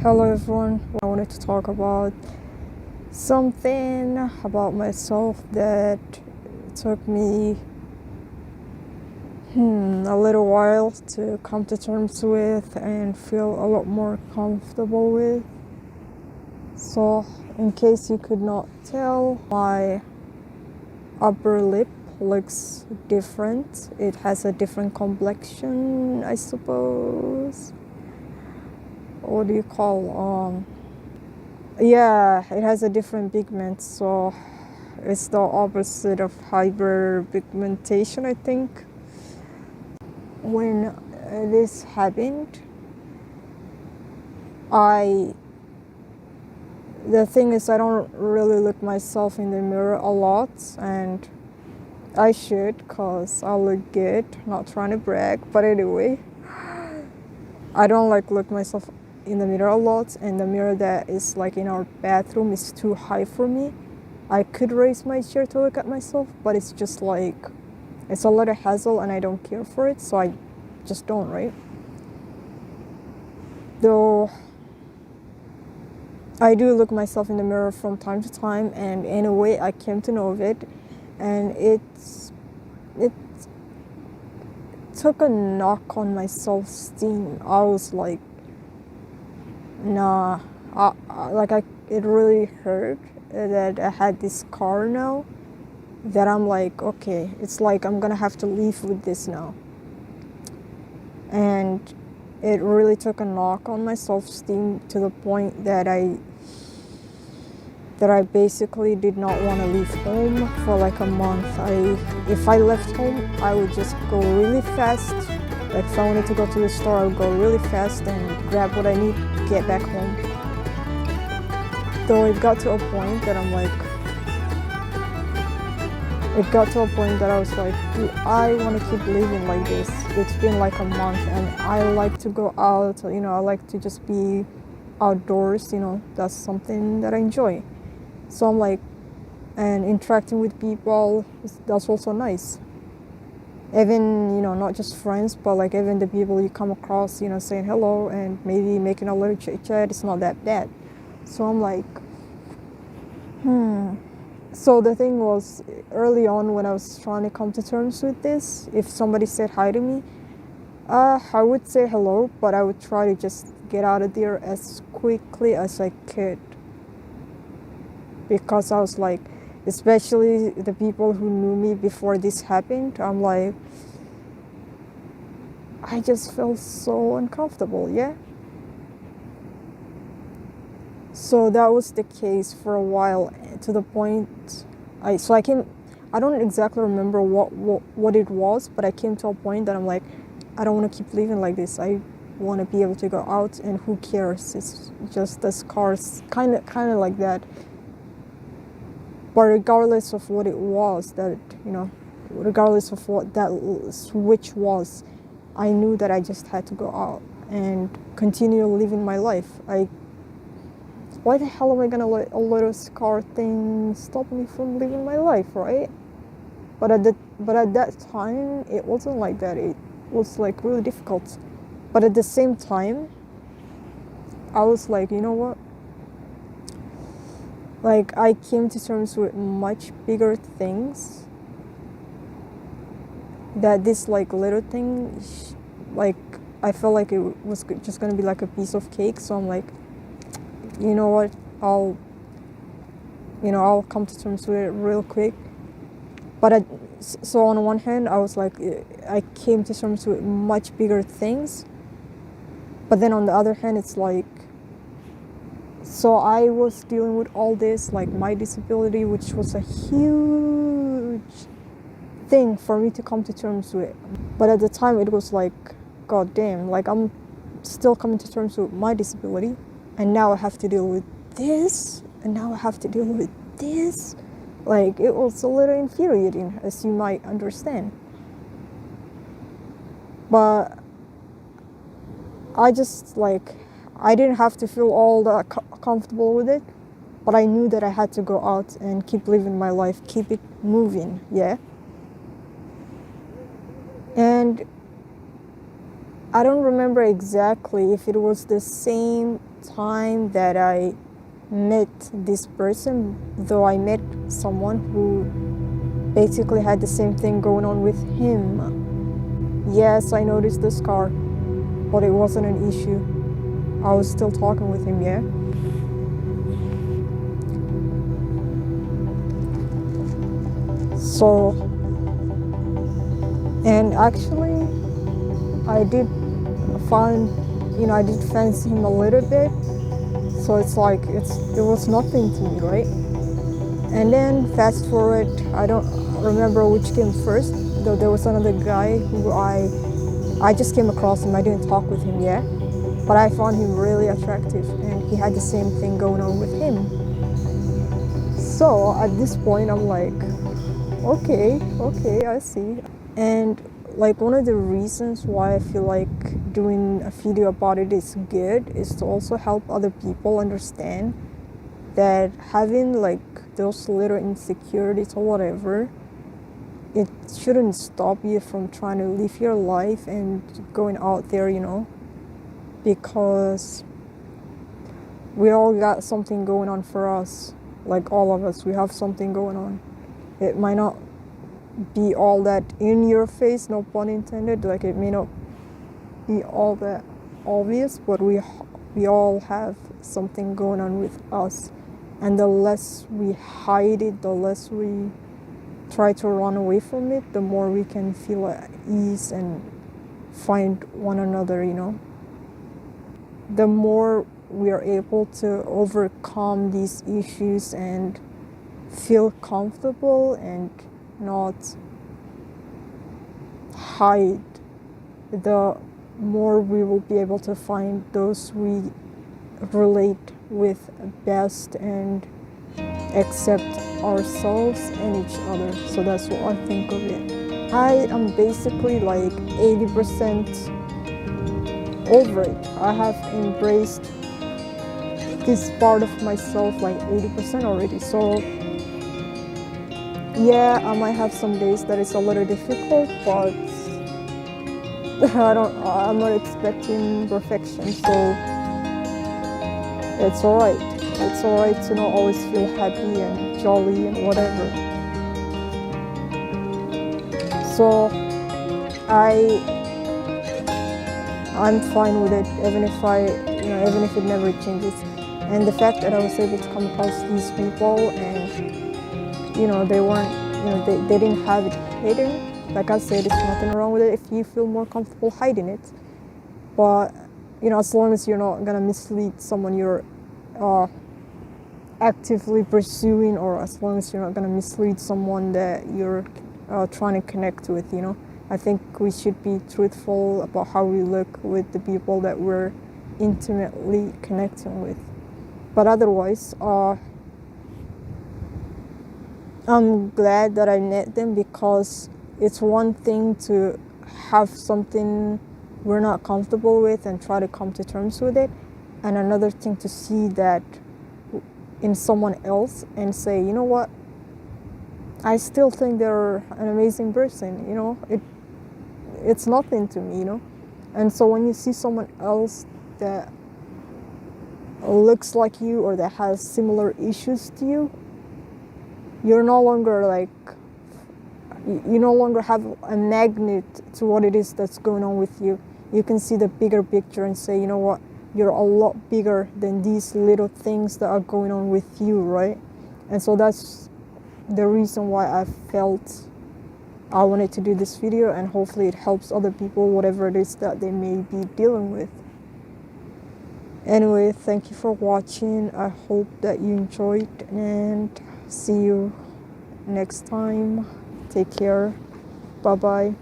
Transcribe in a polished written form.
Hello everyone. I wanted to talk about something about myself that took me a little while to come to terms with and feel a lot more comfortable with. So, in case you could not tell, my upper lip looks different. It has a different complexion, I suppose. What do you call yeah, it has a different pigment, so it's the opposite of hyperpigmentation, I think. When this happened, the thing is, I don't really look myself in the mirror a lot, and I should, because I look good, not trying to brag, but anyway, I don't look myself in the mirror a lot, and the mirror that is in our bathroom is too high for me. I could raise my chair to look at myself, but it's just it's a lot of hassle and I don't care for it, so I just don't, right? Though I do look myself in the mirror from time to time, and in a way I came to know of it, and it took a knock on my self-esteem. I was like, nah, it really hurt that I had this scar now, that I'm like, okay, it's like I'm gonna have to live with this now. And it really took a knock on my self-esteem to the point that I basically did not want to leave home for a month. If I left home, I would just go really fast. If I wanted to go to the store, I would go really fast and grab what I need, get back home. Though it got to a point that I was like, do I want to keep living like this? It's been a month, and I like to go out, I like to just be outdoors, that's something that I enjoy. So I'm like, and interacting with people, that's also nice. Even, not just friends, but even the people you come across, saying hello and maybe making a little chit chat, it's not that bad. So I'm like, So the thing was, early on when I was trying to come to terms with this, if somebody said hi to me, I would say hello, but I would try to just get out of there as quickly as I could. Because I was like, especially the people who knew me before this happened, I'm like, I just felt so uncomfortable, yeah? So that was the case for a while, to the point, I don't exactly remember what it was, but I came to a point that I'm like, I don't want to keep living like this. I want to be able to go out, and who cares? It's just the scars, kind of like that. But regardless of what it was, regardless of what that switch was, I knew that I just had to go out and continue living my life. Why the hell am I gonna let a little scar thing stop me from living my life, right? But at that time, it wasn't like that. It was really difficult. But at the same time, I was like, you know what? I came to terms with much bigger things, that this little thing, I felt like it was just gonna be a piece of cake. So I'm like, you know what? I'll come to terms with it real quick. But so on one hand, I was like, I came to terms with much bigger things. But then on the other hand, it's like, so I was dealing with all this, my disability, which was a huge thing for me to come to terms with. But at the time, it was like, god damn, I'm still coming to terms with my disability, and now I have to deal with this, and now I have to deal with this. It was a little infuriating, as you might understand. But I just I didn't have to feel all that comfortable with it, but I knew that I had to go out and keep living my life, keep it moving, yeah? And I don't remember exactly if it was the same time that I met this person, though I met someone who basically had the same thing going on with him. Yes, I noticed the scar, but it wasn't an issue. I was still talking with him, yeah? So, and actually, I did find, I did fancy him a little bit. So it's like, it was nothing to me, right? And then fast forward, I don't remember which came first, though there was another guy who I just came across him. I didn't talk with him yet, but I found him really attractive, and he had the same thing going on with him. So at this point, I'm like, okay, I see. And like one of the reasons why I feel like doing a video about it is good is to also help other people understand that having like those little insecurities or whatever, it shouldn't stop you from trying to live your life and going out there, because we all got something going on for us. Like all of us, we have something going on. It might not be all that in your face, no pun intended, like it may not be all that obvious, but we all have something going on with us. And the less we hide it, the less we try to run away from it, the more we can feel at ease and find one another, The more we are able to overcome these issues and feel comfortable and not hide, the more we will be able to find those we relate with best and accept ourselves and each other. So that's what I think of it. I am basically like 80% over it. I have embraced this part of myself like 80% already. So yeah, I might have some days that it's a little difficult, but I'm not expecting perfection, so it's alright. It's alright to not always feel happy and jolly and whatever. So I'm fine with it, even if it never changes. And the fact that I was able to come across these people and they weren't, they didn't have it hidden. Like I said, there's nothing wrong with it if you feel more comfortable hiding it. But, as long as you're not gonna mislead someone you're actively pursuing, or as long as you're not gonna mislead someone that you're trying to connect with, I think we should be truthful about how we look with the people that we're intimately connecting with. But otherwise, I'm glad that I met them, because it's one thing to have something we're not comfortable with and try to come to terms with it, and another thing to see that in someone else and say, you know what, I still think they're an amazing person, it's nothing to me, And so when you see someone else that looks like you or that has similar issues to you, you're no longer you no longer have a magnet to what it is that's going on with you. You can see the bigger picture and say, you know what, you're a lot bigger than these little things that are going on with you, right? And so that's the reason why I felt I wanted to do this video, and hopefully it helps other people, whatever it is that they may be dealing with. Anyway, thank you for watching. I hope that you enjoyed, and see you next time. Take care. Bye-bye.